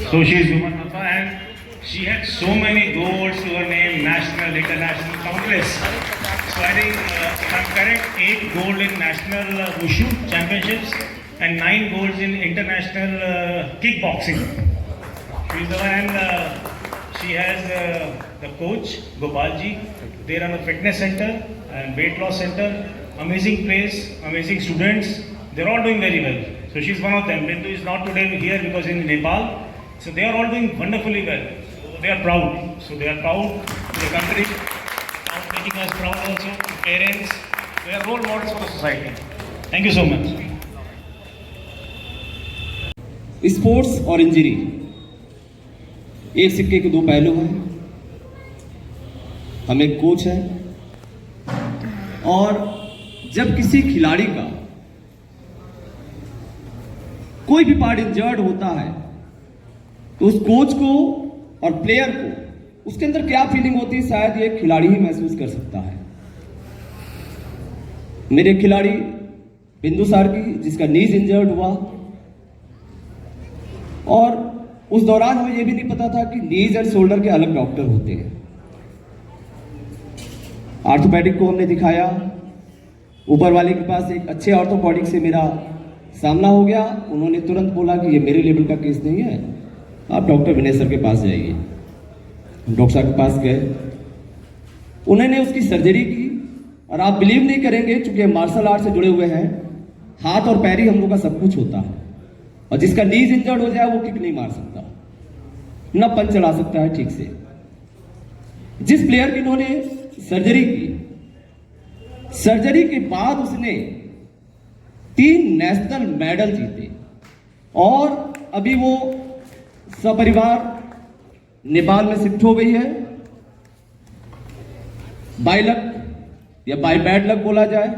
So she is Zumanapa and she had so many golds to her name, national, international, countless. So I think, if I'm correct, 8 gold in national wushu championships and 9 golds in international kickboxing. She is the one, she has the coach, Gopalji. They run a fitness center and weight loss center. Amazing place, amazing students. They're all doing very well. So she's one of them. Bindu is not today here because in Nepal. So they are all doing wonderfully well. So they are proud. So they are proud to the country, proud making us proud also, to parents. They are role models for the society. Thank you so much. Sports और injury एक सिक्के के दो पहलू हैं। हम एक coach है और जब किसी खिलाड़ी का कोई भी पार्ट इंजर्ड होता है तो उस कोच को और प्लेयर को उसके अंदर क्या फीलिंग होती है शायद ये खिलाड़ी ही महसूस कर सकता है। मेरे खिलाड़ी बिंदु सारकी जिसका नीज इंजर्ड हुआ और उस दौरान हमें यह भी नहीं पता था कि नीज एंड शोल्डर के अलग डॉक्टर होते हैं। ऑर्थोपेडिक को हमने दिखाया, ऊपर वाले के पास एक अच्छे ऑर्थोपेडिक से मेरा सामना हो गया। उन्होंने तुरंत बोला कि ये मेरे लेवल का केस नहीं है, आप डॉक्टर विनय सर के पास जाइए। डॉक्टर साहब के पास गए, उन्होंने उसकी सर्जरी की और आप बिलीव नहीं करेंगे, चूंकि हम मार्शल आर्ट से जुड़े हुए हैं, हाथ और पैर ही हम लोग का सब कुछ होता है और जिसका नीज इंजर्ड हो जाए वो किक नहीं मार सकता, ना पंच चला सकता है ठीक से। जिस प्लेयर की इन्होंने सर्जरी की, सर्जरी के बाद उसने 3 नेशनल मेडल जीते और अभी वो सपरिवार नेपाल में शिफ्ट हो गई है। बाय लक या बाय बैड लक बोला जाए,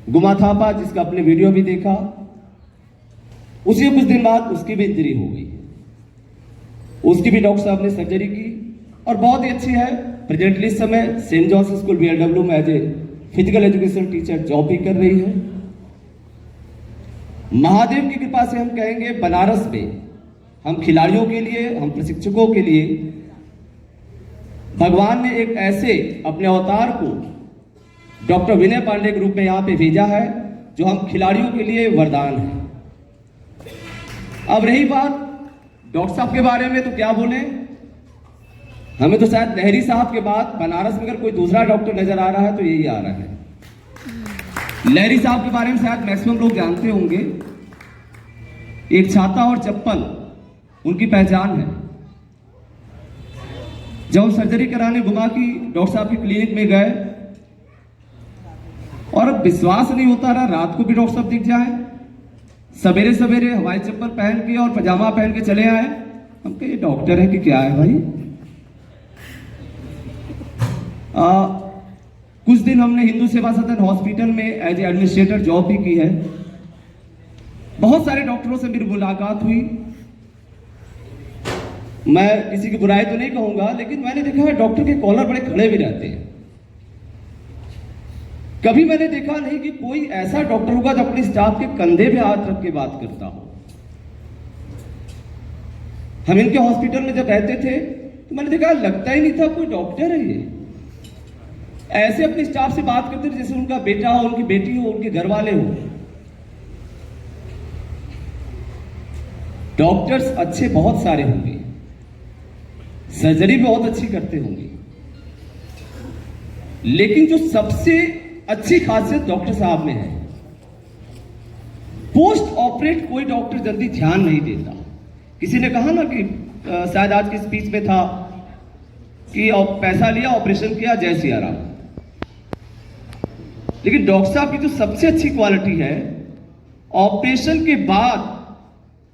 गुमा थापा जिसका आपने वीडियो भी देखा, उसी कुछ दिन बाद उसकी भी इंजरी हो गई। उसकी भी डॉक्टर साहब ने सर्जरी की और बहुत ही अच्छी है। प्रेजेंटली इस समय सेंट जॉन्स स्कूल BLW में as a physical education teacher job भी कर रही है। महादेव की कृपा से हम कहेंगे बनारस में हम खिलाड़ियों के लिए, हम प्रशिक्षकों के लिए भगवान ने एक ऐसे अपने अवतार को डॉक्टर विनय पांडे के रूप में यहां पे भेजा है जो हम खिलाड़ियों के लिए वरदान है। अब रही बात डॉक्टर साहब के बारे में, तो क्या बोले, हमें तो शायद लहरी साहब के बाद बनारस में अगर कोई दूसरा डॉक्टर नजर आ रहा है तो यही आ रहा है। लहरी साहब के बारे में शायद मैक्सिमम लोग जानते होंगे। एक छाता और चप्पल उनकी पहचान है। जब हम सर्जरी कराने गुमा की डॉक्टर साहब की क्लिनिक में गए और अब विश्वास नहीं होता रहा, रात को भी डॉक्टर साहब दिख जाए, सवेरे सवेरे हवाई चप्पल पहन के और पजामा पहन के चले आए। हम कहे डॉक्टर है कि क्या है भाई। कुछ दिन हमने हिंदू सेवा सदन हॉस्पिटल में एज ए एडमिनिस्ट्रेटर जॉब भी की है। बहुत सारे डॉक्टरों से मेरी मुलाकात हुई। मैं किसी की बुराई तो नहीं कहूंगा, लेकिन मैंने देखा है डॉक्टर के कॉलर बड़े खड़े भी रहते हैं। कभी मैंने देखा नहीं कि कोई ऐसा डॉक्टर होगा जो अपने स्टाफ के कंधे पे हाथ रख के बात करता हो। हम इनके हॉस्पिटल में जब रहते थे तो मैंने देखा लगता ही नहीं था कोई डॉक्टर है ये। ऐसे अपने स्टाफ से बात करते थे जैसे उनका बेटा हो, उनकी बेटी हो, उनके घर वाले हो। डॉक्टर्स अच्छे बहुत सारे होंगे, सर्जरी भी बहुत अच्छी करते होंगे, लेकिन जो सबसे अच्छी खासियत डॉक्टर साहब में है, पोस्ट ऑपरेट कोई डॉक्टर जल्दी ध्यान नहीं देता। किसी ने कहा ना कि शायद आज की स्पीच में था कि पैसा लिया, ऑपरेशन किया, जय सिया राम। लेकिन डॉक्टर साहब की जो सबसे अच्छी क्वालिटी है, ऑपरेशन के बाद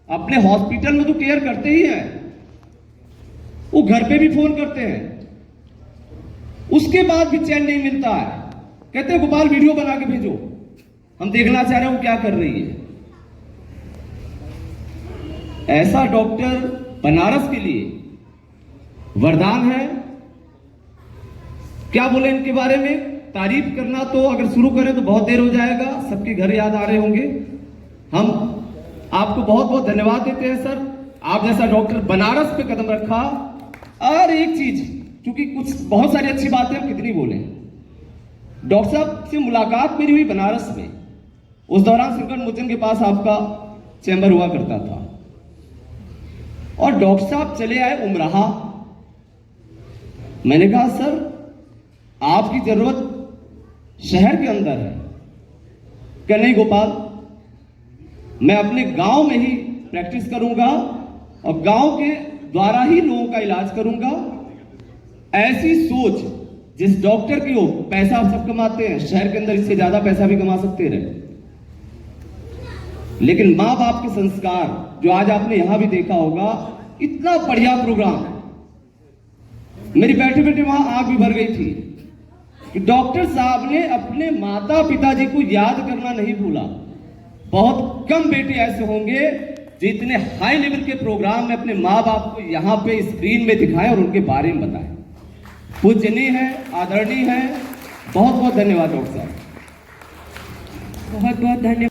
अपने हॉस्पिटल में तो केयर करते ही हैं, वो घर पे भी फोन करते हैं, उसके बाद भी चैन नहीं मिलता है। कहते हैं गोपाल वीडियो बना के भेजो, हम देखना चाह रहे हैं वो क्या कर रही है। ऐसा डॉक्टर बनारस के लिए वरदान है। क्या बोले इनके बारे में, तारीफ करना तो अगर शुरू करें तो बहुत देर हो जाएगा, सबके घर याद आ रहे होंगे। हम आपको बहुत बहुत धन्यवाद देते हैं सर। आप जैसा डॉक्टर बनारस पे कदम रखा। और एक चीज, क्योंकि कुछ बहुत सारी अच्छी बातें हम कितनी बोले, डॉक्टर साहब से मुलाकात मेरी हुई बनारस में। उस दौरान संकट मोचन के पास आपका चैम्बर हुआ करता था, और डॉक्टर साहब चले आए उमराहा। मैंने कहा सर आपकी जरूरत शहर के अंदर है। क्या नहीं गोपाल, मैं अपने गांव में ही प्रैक्टिस करूंगा और गांव के द्वारा ही लोगों का इलाज करूंगा। ऐसी सोच जिस डॉक्टर की हो, पैसा आप सब कमाते हैं, शहर के अंदर इससे ज्यादा पैसा भी कमा सकते रहे, लेकिन मां बाप के संस्कार जो आज आपने यहां भी देखा होगा, इतना बढ़िया प्रोग्राम। मेरी बैठे बैठे वहां आंख भी भर गई थी कि डॉक्टर साहब ने अपने माता पिताजी को याद करना नहीं भूला। बहुत कम बेटे ऐसे होंगे जो इतने हाई लेवल के प्रोग्राम में अपने माँ बाप को यहाँ पे स्क्रीन में दिखाएं और उनके बारे में बताएं। पूजनीय है, आदरणीय है। बहुत बहुत धन्यवाद डॉक्टर साहब। बहुत बहुत धन्यवाद।